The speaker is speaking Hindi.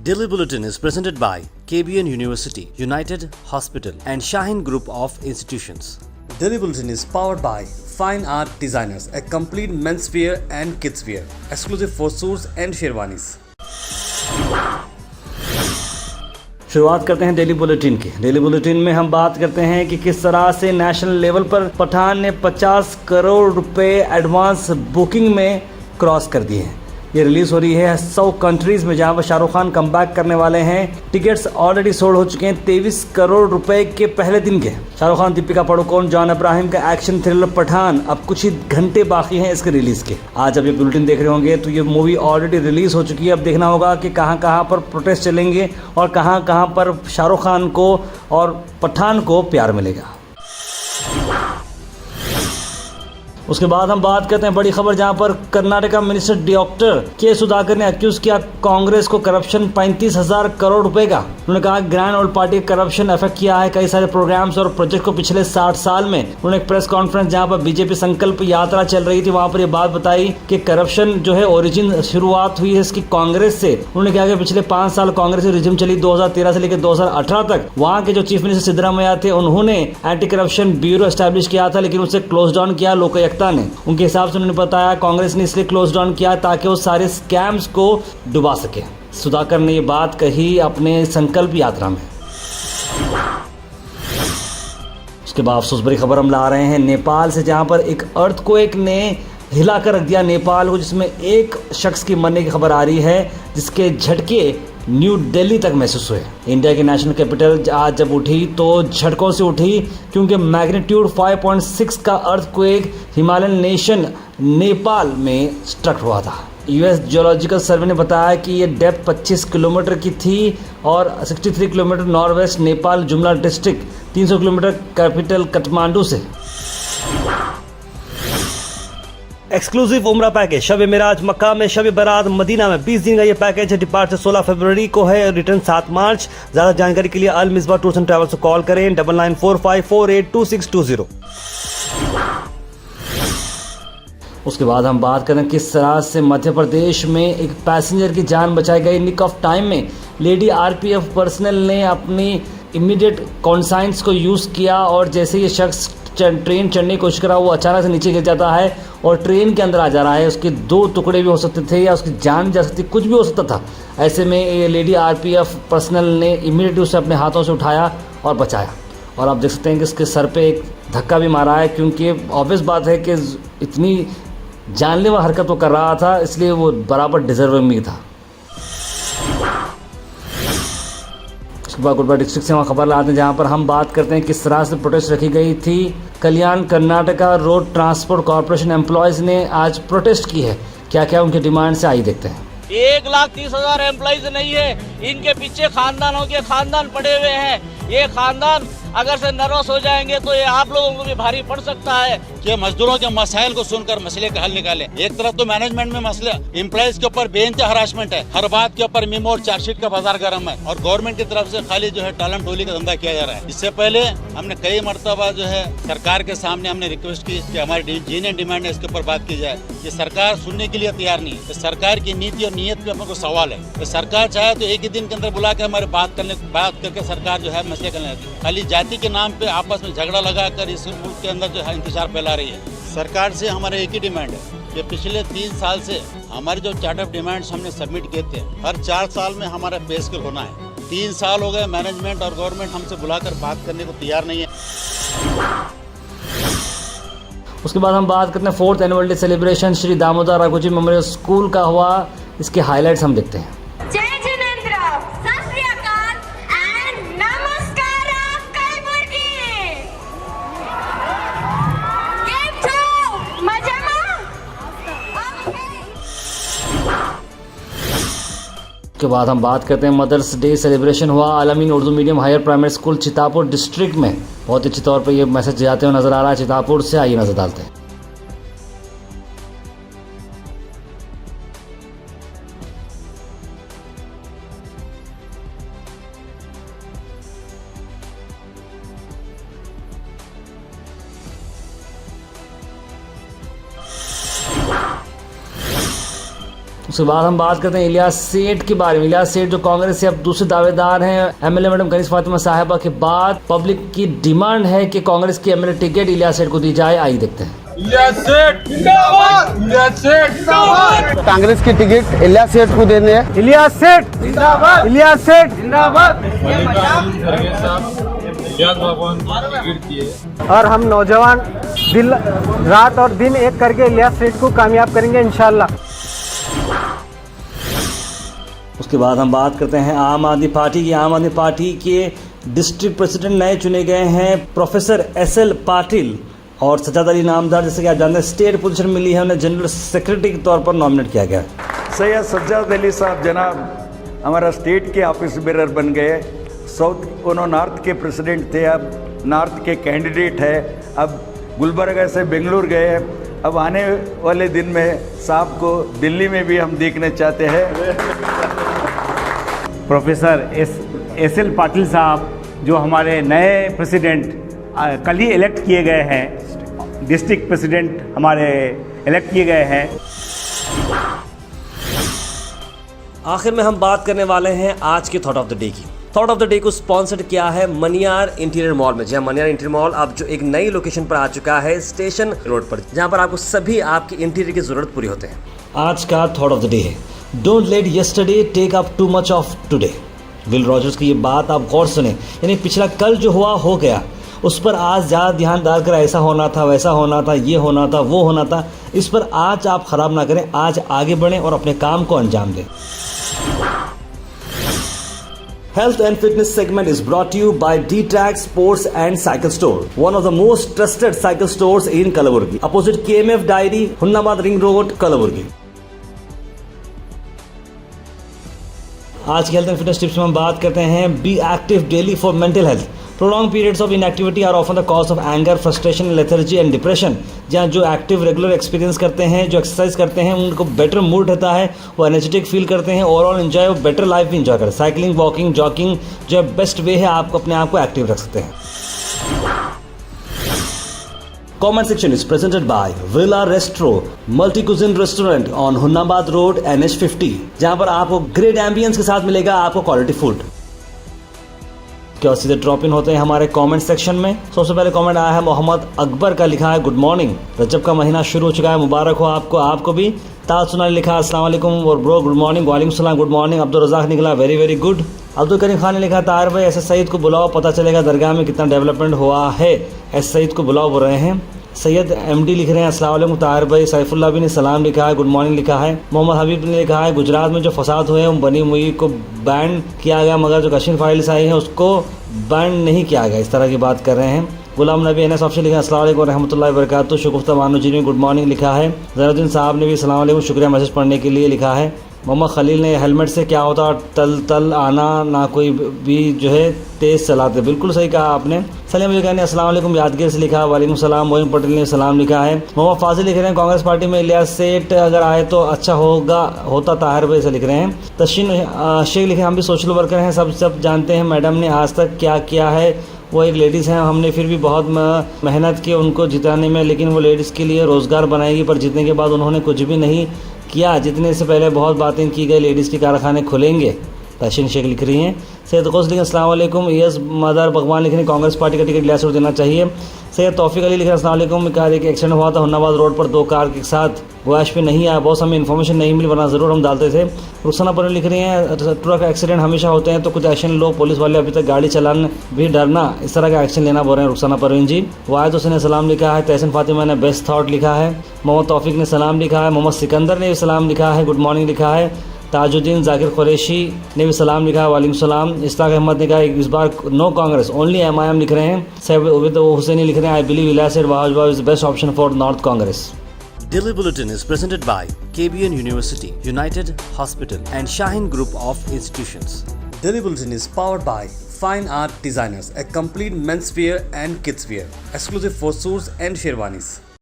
Daily Bulletin is presented by KBN University, United Hospital and Shaheen Group of Institutions. Daily Bulletin is powered by Fine Art Designers, a complete menswear and kidswear, exclusive for suits and sherwanis. शुरुआत करते हैं डेली बुलेटिन की। डेली बुलेटिन में हम बात करते हैं कि किस तरह से नेशनल लेवल पर पठान ने 50 करोड़ रुपए एडवांस बुकिंग में क्रॉस कर दिए हैं। ये रिलीज़ हो रही है 100 कंट्रीज़ में, जहां पर शाहरुख खान कमबैक करने वाले हैं। टिकट्स ऑलरेडी सोल्ड हो चुके हैं 23 करोड़ रुपए के पहले दिन के। शाहरुख खान, दीपिका पादुकोण, जॉन अब्राहम का एक्शन थ्रिलर पठान अब कुछ ही घंटे बाकी हैं इसके रिलीज़ के। आज जब ये बुलेटिन देख रहे होंगे तो ये मूवी ऑलरेडी रिलीज़ हो चुकी है। अब देखना होगा कि कहाँ कहाँ पर प्रोटेस्ट चलेंगे और कहाँ कहाँ पर शाहरुख खान को और पठान को प्यार मिलेगा। उसके बाद हम बात करते हैं बड़ी खबर, जहां पर कर्नाटका मिनिस्टर डॉक्टर के सुधाकर ने अक्यूज किया कांग्रेस को करप्शन 35,000 करोड़ रुपए का। उन्होंने कहा grand old party corruption affect किया है कई सारे प्रोग्राम्स और प्रोजेक्ट को पिछले 60 साल में। उन्होंने एक प्रेस कॉन्फ्रेंस जहां पर बीजेपी संकल्प यात्रा चल रही थी, वहां पर ये बात बताई कि करप्शन जो है ओरिजिन शुरुआत हुई है इसकी कांग्रेस से। उन्होंने कहा कि पिछले 5 साल कांग्रेस की रिजिम चली 2013 से लेकर 2018 तक। वहां के जो चीफ मिनिस्टर सिद्धरामैया थे उन्होंने एंटी करप्शन ब्यूरो एस्टैब्लिश किया था, लेकिन उसे क्लोज डाउन किया लोकायुक्ता ने। उनके हिसाब से उन्होंने बताया कांग्रेस ने इसलिए क्लोज डाउन किया ताकि वो सारे स्कैम्स को डुबा सके। सुधाकर ने ये बात कही अपने संकल्प यात्रा में। उसके बाद अफसोस भरी खबर हम ला रहे हैं नेपाल से, जहां पर एक अर्थक्वेक ने हिलाकर रख दिया नेपाल को, जिसमें एक शख्स की मरने की खबर आ रही है, जिसके झटके न्यू दिल्ली तक महसूस हुए। इंडिया की नेशनल कैपिटल आज जब उठी तो झटकों से उठी, क्योंकि मैग्नीट्यूड 5.6 का अर्थक्वेक हिमालयन नेशन नेपाल में स्ट्रक हुआ था। यूएस जियोलॉजिकल सर्वे ने बताया कि ये डेप्थ 25 किलोमीटर की थी और 63 किलोमीटर नॉर्थ वेस्ट नेपाल जुमला डिस्ट्रिक्ट, 300 किलोमीटर कैपिटल काठमांडू से। एक्सक्लूसिव उम्रा पैकेज शब मेराज मक्का में, शब बरात मदीना में 20 दिन का ये पैकेज है। डिपार्चर 16 फरवरी को है, रिटर्न 7 मार्च। ज़्यादा जानकारी के लिए अल मिसबा टूर्स एंड ट्रैवल्स को कॉल करें 9945482620। उसके बाद हम बात करें किस तरह से मध्य प्रदेश में एक पैसेंजर की जान बचाई गई निक ऑफ टाइम में। लेडी आरपीएफ पर्सनल ने अपनी इमीडिएट कॉन्साइंस को यूज़ किया और जैसे ये शख्स ट्रेन चढ़ने की कोशिश करा, वो अचानक से नीचे गिर जाता है और ट्रेन के अंदर आ जा रहा है। उसके 2 टुकड़े भी हो सकते थे या उसकी जान जा सकती, कुछ भी हो सकता था। ऐसे में ये लेडी आरपीएफ पर्सनल ने इमीडिएटली उसे अपने हाथों से उठाया और बचाया। और आप देख सकते हैं कि इसके सर पे एक धक्का भी मारा है, क्योंकि ऑब्वियस बात है कि इतनी जानलेवा हरकत वो कर रहा था, इसलिए वो बराबर डिजर्विंग भी था। गुलबर्गा डिस्ट्रिक्ट से वहाँ खबर लाते हैं, जहाँ पर हम बात करते हैं किस तरह से प्रोटेस्ट रखी गई थी। Kalyan Karnataka road transport corporation employees ने आज प्रोटेस्ट की है। क्या क्या उनकी डिमांड से आइए देखते हैं। 1,30,000 एम्प्लॉइज नहीं है, इनके पीछे खानदानों के खानदान पड़े हुए हैं। ये खानदान अगर से नर्वस हो जाएंगे तो ये आप लोगों को भी भारी पड़ सकता है कि मजदूरों के मसाइल को सुनकर मसले का हल निकालें। एक तरफ तो मैनेजमेंट में मसले, एम्प्लॉइज के ऊपर बेइंतहा हरासमेंट है, हर बात के ऊपर मेमो और चार्जशीट का बाजार गर्म है, और गवर्नमेंट की तरफ से खाली जो है टालम टोली का धंधा किया जा रहा है। इससे पहले हमने कई मरतबा जो है सरकार के सामने हमने रिक्वेस्ट की कि हमारी यूनियन डिमांड है, इसके ऊपर बात की जाए। ये सरकार सुनने के लिए तैयार नहीं है। सरकार की नीति और नीयत पे हमको सवाल है। सरकार चाहे तो एक ही दिन के अंदर बुला के हमारे बात करके सरकार जो है मसले करने लगती है। खाली जाति के नाम पे आपस में झगड़ा लगाकर इस मुल्क के अंदर जो है इंतजार फैला रही है। सरकार से हमारा एक ही डिमांड है कि पिछले 3 साल से हमारे जो चार्ट ऑफ डिमांड्स हमने सबमिट किए थे, हर 4 साल में हमारा पे स्केल होना है। 3 साल हो गए, मैनेजमेंट और गवर्नमेंट हमसे बुलाकर बात करने को तैयार नहीं है। उसके बाद हम बात करते हैं 4th annual day celebration Shri Damodar Raghoji memorial school का हुआ। इसके हाईलाइट्स हम देखते हैं। के बाद हम बात करते हैं मदर्स डे सेलिब्रेशन हुआ Alameen Urdu medium higher primary school Chitapur district में। बहुत अच्छी तौर पर ये मैसेज जाते हुए नजर आ रहा है चितापुर से। आइए नजर डालते हैं। उसके बाद हम बात करते हैं इलियास सेठ के बारे में। इलियास सेठ जो कांग्रेस से अब दूसरे दावेदार हैं एमएलए मैडम कनीज़ फातिमा साहिबा के बाद पब्लिक की डिमांड है कि कांग्रेस की एमएलए टिकट इलियास सेठ को दी जाए। आइए देखते हैं। कांग्रेस की टिकट इलियास सेठ को देने हैं। इलियास सेठ जिंदाबाद, इलियास सेठ जिंदाबाद। और हम नौजवान दिल रात और दिन एक करके इलियास सेठ को कामयाब करेंगे इंशाल्लाह। उसके बाद हम बात करते हैं आम आदमी पार्टी की। आम आदमी पार्टी के डिस्ट्रिक्ट प्रेसिडेंट नए चुने गए हैं प्रोफेसर एसएल पाटिल और सज्जाद अली नामदार, जैसे कि आप जानते हैं स्टेट पोजीशन मिली है, उन्हें जनरल सेक्रेटरी के तौर पर नॉमिनेट किया गया। सैयद सज्जाद अली साहब जनाब हमारा स्टेट के ऑफिस बेरर बन गए। साउथ उन्होंने नॉर्थ के प्रेसिडेंट थे, अब नॉर्थ के कैंडिडेट है। अब गुलबर्गा से बेंगलुरु गए, अब आने वाले दिन में साहब को दिल्ली में भी हम देखना चाहते हैं। प्रोफेसर एसएल पाटिल साहब जो हमारे नए प्रेसिडेंट कल ही इलेक्ट किए गए हैं, डिस्ट्रिक्ट प्रेसिडेंट हमारे इलेक्ट किए गए हैं। आखिर में हम बात करने वाले हैं आज के थॉट ऑफ द डे की। थॉट ऑफ द डे को स्पॉन्सर्ड किया है मनियार इंटीरियर मॉल में। जहां मनियार इंटीरियर मॉल अब जो एक नई लोकेशन पर आ चुका है स्टेशन रोड पर, जहां पर आपको सभी आपकी इंटीरियर की जरूरत पूरी होते हैं। आज का थॉट ऑफ द डे है don't let yesterday take up too much of today. Will Rogers की ये बात आप गौर सुने, यानी पिछला कल जो हुआ हो गया, उस पर आज ज़्यादा ध्यान डालकर ऐसा होना था, वैसा होना था, ये होना था, वो होना था, इस पर आज आप खराब ना करें। आज आगे बढ़ें और अपने काम को अंजाम दें। Health and fitness segment is brought to you by D-Track Sports and Cycle Store, one of the most trusted cycle stores in Kalaburgi, opposite KMF Dairy, Hunnamad Ring Road, Kalaburgi. आज की हेल्थ एंड फिटनेस टिप्स में हम बात करते हैं be active daily for mental health. Prolong periods of inactivity are often the cause of anger, frustration, lethargy and depression. जहाँ जो एक्टिव रेगुलर एक्सपीरियंस करते हैं, जो एक्सरसाइज करते हैं, उनको बेटर मूड रहता है, वो एनर्जेटिक फील करते हैं, ओवरऑल एंजॉय, वो बेटर लाइफ भी इंजॉय करते हैं। साइकिलिंग, वॉकिंग, जॉगिंग जो बेस्ट वे है आपको अपने आप को एक्टिव रख सकते हैं। Comment section is presented by Villa Restro, multi-cuisine restaurant on Hunnamad Road, NH50, जहां पर आपको ग्रेट एम्बियंस के साथ मिलेगा आपको क्वालिटी फूड। क्या सीधे ड्रॉप इन होते हैं हमारे कमेंट सेक्शन में। सबसे पहले कमेंट आया है मोहम्मद अकबर का, लिखा है गुड मॉर्निंग, रजब का महीना शुरू हो चुका है, मुबारक हो आपको भी। ताज सुनाली लिखा अस्सलाम वालेकुम और ब्रो गुड मॉर्निंग, वालेकुम सलाम गुड मॉर्निंग। अब्दुल रज़ाक निकला very very good. Abdul Karim Khan ने लिखा ताहिर भाई ऐसे सईद को बुलाओ, पता चलेगा दरगाह में कितना डेवलपमेंट हुआ है। ऐसे सईद को बुलाओ बोल रहे हैं। सैयद एमडी लिख रहे हैं अस्सलाम वालेकुम ताहिर भाई। सैफुल्लाह भी ने सलाम लिखा है, गुड मॉर्निंग लिखा है। मोहम्मद हबीब ने लिखा है गुजरात में जो फसाद हुए हैं बनी हुई को बैन किया गया, मगर जो कश्मीर फाइल्स आई हैं उसको बैन नहीं किया गया, इस तरह की बात कर रहे हैं। गुलाम नबी एनएस ऑप्शन लिखा है अस्सलाम वालेकुम रहमतुल्लाहि व बरकातहू। शगुफ्ता मानुजी ने गुड मॉर्निंग लिखा है। ज़ैनुद्दीन साहब ने भी अस्सलाम वालेकुम, शुक्रिया मैसेज पढ़ने के लिए लिखा है। मोहम्मद खलील ने हेलमेट से क्या होता तल आना, ना कोई भी जो है तेज़ चलाते, बिल्कुल सही कहा आपने। सलीम जी कहने अस्सलाम वालेकुम यादगीर से लिखा है, वालेकुम सलाम। मोइन पटेल ने सलाम लिखा है। मोहम्मद फाजिल लिख रहे हैं कांग्रेस पार्टी में इलियास सेठ अगर आए तो अच्छा होता ताहिर भाई से लिख रहे हैं। तस्हीन शेख लिखे हम भी सोशल वर्कर हैं, सब जानते हैं मैडम ने आज तक क्या किया है। वो एक लेडीज़ हैं, हमने फिर भी बहुत मेहनत की उनको जिताने में, लेकिन वो लेडीज़ के लिए रोज़गार बनाएगी, पर जीतने के बाद उन्होंने कुछ भी नहीं किया। जितने से पहले बहुत बातें की गई, लेडीज़ के कारखाने खुलेंगे। तहसीन शेख लिख रही हैं। सैयद गौस लिखें अस्सलाम वालेकुम। यस मदर भगवान लिख रहे हैं कांग्रेस पार्टी का टिकट इलियास को देना चाहिए। सैयद तौफीक अली लिख रहे हैं अस्सलाम वालेकुम। कार एक एक्सीडेंट हुआ था हुन्नाबाद रोड पर, 2 कार के साथ, गुआश पे नहीं आया, बहुत हमें इन्फॉर्मेशन नहीं मिली वरना ज़रूर हम डालते थे। रुखसाना पर लिख रही हैं ट्रक एक्सीडेंट हमेशा होते हैं तो कुछ एक्शन लो, पुलिस वाले अभी तक गाड़ी चलाने भी डरना, इस तरह का एक्शन लेना बोल रहे हैं रुखसाना परवीन जी। वाहिद हुसैन ने सलाम लिखा है। तहसीन फातिमा ने बेस्ट थॉट लिखा है। मोहम्मद तौफीक ने सलाम लिखा है। मोहम्मद सिकंदर ने भी सलाम लिखा है, गुड मॉर्निंग लिखा है। ताजुद्दीन जाकिर कुरैशी ने भी सलाम लिखा है, वालेकुम सलाम। इस्ताक अहमद ने कहा इस बार नो कांग्रेस ओनली MIM लिख रहे हैं। सैयद उबैद हुसैनी लिख रहे हैं आई बिलीव इलियास सेठ वाजवा is the best option for north Congress. Daily Bulletin is presented by KBN University, United Hospital and Shaheen Group of Institutions. Daily Bulletin is powered by Fine Art Designers, a complete menswear and kidswear, exclusive for suits and sherwanis.